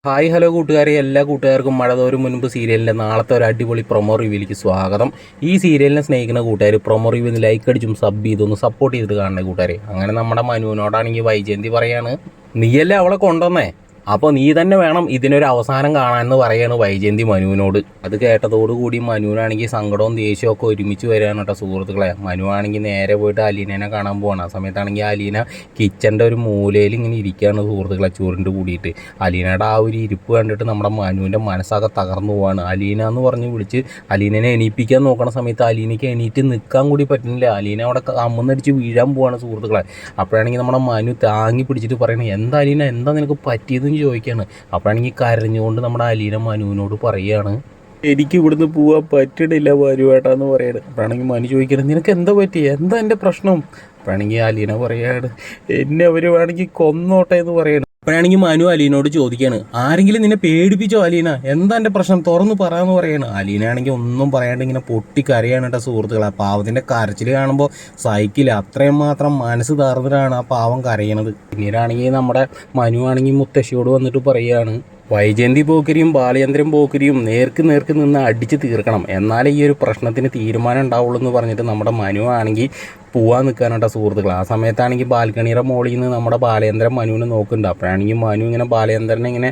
Hi hello കൂട്ടുകാരെ, എല്ലാ കൂട്ടുകാർക്കും മഴ തോരും മുൻപ് സീരിയലിൻ്റെ നാളത്തെ ഒരു അടിപൊളി പ്രൊമോ റിവ്യൂലേക്ക് സ്വാഗതം. ഈ സീരിയലിനെ സ്നേഹിക്കുന്ന കൂട്ടുകാർ പ്രൊമോ റിവ്യൂന്ന് ലൈക്ക് അടിച്ചും സബ് ചെയ്തൊന്ന് സപ്പോർട്ട് ചെയ്തിട്ട് കാണണേ കൂട്ടുകാരെ. അങ്ങനെ നമ്മുടെ മനുവിനോടാണെങ്കിൽ വൈജയന്തി പറയാണ്, നീയല്ലേ അവളെ കൊണ്ടുവന്നേ, അപ്പോൾ നീ തന്നെ വേണം ഇതിനൊരു അവസാനം കാണാമെന്ന് പറയാണ് വൈജയന്തി മനുവിനോട്. അത് കേട്ടതോടുകൂടി മനുവിനാണെങ്കിൽ സങ്കടവും ദേഷ്യവും ഒക്കെ ഒരുമിച്ച് വരികയാണ് കേട്ടോ സുഹൃത്തുക്കളെ. മനുവാണെങ്കിൽ നേരെ പോയിട്ട് അലീനേനെ കാണാൻ പോവാണ്. ആ സമയത്താണെങ്കിൽ അലീന കിച്ചൻ്റെ ഒരു മൂലയിൽ ഇങ്ങനെ ഇരിക്കുകയാണ് സുഹൃത്തുക്കളെ, ചുരുണ്ട് കൂടിയിട്ട്. അലീനയുടെ ആ ഒരു ഇരിപ്പ് കണ്ടിട്ട് നമ്മുടെ മനുവിൻ്റെ മനസ്സൊക്കെ തകർന്നു പോവാണ്. അലീന എന്ന് പറഞ്ഞ് വിളിച്ച് അലീനനെ എണീപ്പിക്കാൻ നോക്കണ സമയത്ത് അലീനയ്ക്ക് എണീറ്റ് നിൽക്കാൻ കൂടി പറ്റുന്നില്ല. അലീന അവിടെ അമ്മന്നടിച്ച് വീഴാൻ പോവാണ് സുഹൃത്തുക്കളെ. അപ്പോഴാണെങ്കിൽ നമ്മുടെ മനു താങ്ങി പിടിച്ചിട്ട് പറയണത്, എന്താ അലീന, എന്താ നിനക്ക് പറ്റിയതെന്ന് ചോദിക്കുകയാണ്. അപ്പോഴാണെങ്കിൽ കരഞ്ഞുകൊണ്ട് നമ്മുടെ അലീന മനുവിനോട് പറയുകയാണ്, എനിക്ക് ഇവിടുന്ന് പോകാൻ പറ്റണില്ല മനുവേട്ടാന്ന് പറയാണ്. അപ്പോഴാണെങ്കിൽ മനു ചോദിക്കണം, നിനക്ക് എന്താ പറ്റി, എന്താ എൻ്റെ പ്രശ്നം? അപ്പോഴാണെങ്കിൽ അലീന പറയാണ്, എന്നെ അവർ വേണമെങ്കിൽ കൊന്നോട്ടെ എന്ന് പറയണം. അപ്പോഴാണെങ്കിൽ മനു അലീനോട് ചോദിക്കുകയാണ്, ആരെങ്കിലും നിന്നെ പേടിപ്പിച്ചോ അലീന, എന്താ എൻ്റെ പ്രശ്നം, തുറന്ന് പറയാമെന്ന് പറയാണ്. അലീനയാണെങ്കിൽ ഒന്നും പറയാണ്ട് ഇങ്ങനെ പൊട്ടിക്കരയാണ് കേട്ടോ സുഹൃത്തുക്കളെ. ആ പാവത്തിൻ്റെ കരച്ചിൽ കാണുമ്പോൾ സഹിക്കില്ല, അത്രയും മാത്രം മനസ്സ് തകർന്നിട്ടാണ് ആ പാവം കരയണത്. പിന്നീടാണെങ്കിൽ നമ്മുടെ മനു ആണെങ്കിൽ മുത്തശ്ശിയോട് വന്നിട്ട് പറയുകയാണ്, വൈജയന്തി പോക്കരിയും ബാലചന്ദ്രൻ പോക്കരിയും നേർക്ക് നേർക്ക് നിന്ന് അടിച്ച് തീർക്കണം, എന്നാലേ ഈ ഒരു പ്രശ്നത്തിന് തീരുമാനം ഉണ്ടാവുള്ളൂ എന്ന് പറഞ്ഞിട്ട് നമ്മുടെ മനു ആണെങ്കിൽ പോവാൻ നിൽക്കാനാട്ടോ സുഹൃത്തുക്കൾ. ആ സമയത്താണെങ്കിൽ ബാൽക്കണിയുടെ മോളിൽ നിന്ന് നമ്മുടെ ബാലചന്ദ്രൻ മനുവിനെ നോക്കുന്നുണ്ട്. അപ്പോഴാണെങ്കിൽ മനു ഇങ്ങനെ ബാലചന്ദ്രനെ ഇങ്ങനെ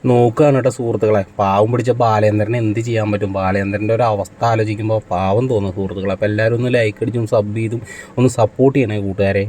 നോക്കുകയാണ് കേട്ടോ സുഹൃത്തുക്കളെ. പാവം പിടിച്ച ബാലചന്ദ്രനെ എന്ത് ചെയ്യാൻ പറ്റും? ബാലചന്ദ്രൻ്റെ ഒരു അവസ്ഥ ആലോചിക്കുമ്പോൾ പാവം തോന്നുന്നു സുഹൃത്തുക്കളെ. അപ്പോൾ എല്ലാവരും ഒന്ന് ലൈക്ക് അടിച്ചും സബ് ചെയ്തും ഒന്ന് സപ്പോർട്ട് ചെയ്യണേ കൂട്ടുകാരെ.